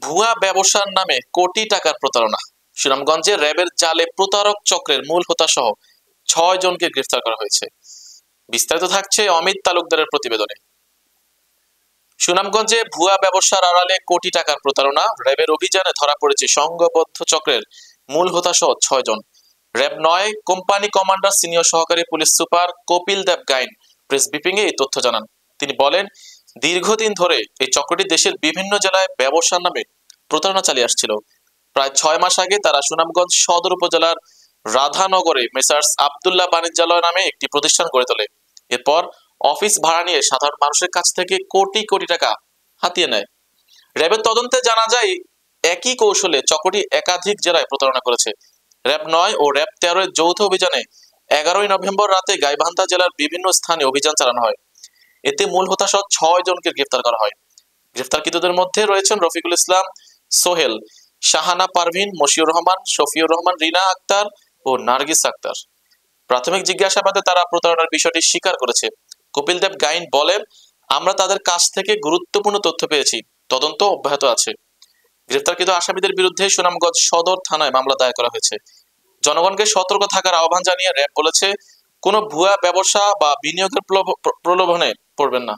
ভুয়া ব্যবসার নামে কোটি টাকার প্রতারণা। সুনামগঞ্জে র্যাবের জালে প্রতারক চক্রের মূল হোতা সহ 6 জনকে গ্রেফতার করা হয়েছে। বিস্তারিত থাকছে অমিত তালুকদারের প্রতিবেদনে। সুনামগঞ্জে ভুয়া ব্যবসার আড়ালে কোটি টাকার প্রতারণা। র্যাবের অভিযানে ধরা পড়েছে সংঘবদ্ধ চক্রের মূল হোতা সহ 6 জন। র্যাব 9 কোম্পানি কমান্ডার সিনিয়র সহকারী police super Kapil Dev Gyne press briefing এ এই তথ্য জানান। তিনি বলেন, দীর্ঘদিন ধরে এই চক্রটি দেশের বিভিন্ন জেলায় ব্যবসার নামে প্রতারণা চালিয়ে আসছিল। প্রায় 6 মাস আগে তারা সুনামগঞ্জ সদর উপজেলার রাধানগরে মেসার্স আব্দুল্লাহ বাণিজ্যালয় নামে একটি প্রতিষ্ঠান গড়ে তোলে। এরপর অফিস ভাড়া নিয়ে সাধারণ মানুষের কাছ থেকে কোটি কোটি টাকা হাতিয়ে নেয়। র্যাবের তদন্তে জানা যায়, একই কৌশলে চক্রটি একাধিক জেলায় প্রতারণা করেছে। র্যাব 9 ও র্যাব 13 এর যৌথ অভিযানে 11ই নভেম্বর রাতে গাইবান্ধা জেলার বিভিন্ন স্থানে অভিযান চালানো হয়। এতে মূল হোতা সহ 6 জনকে গ্রেফতার করা হয়। গ্রেফতারকৃতদের মধ্যে রয়েছেন রফিকুল ইসলাম, সোহেল, শাহানা পারভিন, মশিউর রহমান, শফিউর রহমান, রিনা আক্তার ও নার্গিস আক্তার। প্রাথমিক জিজ্ঞাসাবাদে তারা প্রতারণার বিষয়টি স্বীকার করেছে। কপিল দেব গাইন বলেন, আমরা তাদের কাছ থেকে গুরুত্বপূর্ণ তথ্য পেয়েছি, তদন্ত অব্যাহত আছে। গ্রেফতারকৃত আসামিদের বিরুদ্ধে সুনামগঞ্জ সদর থানায় মামলা দায়ের করা হয়েছে। জনগণকে সতর্ক থাকার আহ্বান জানিয়ে র্যাব বলেছে, কোনো ভুয়া ব্যবসা বা বিনিয়োগের প্রলোভনে পড়বেন না।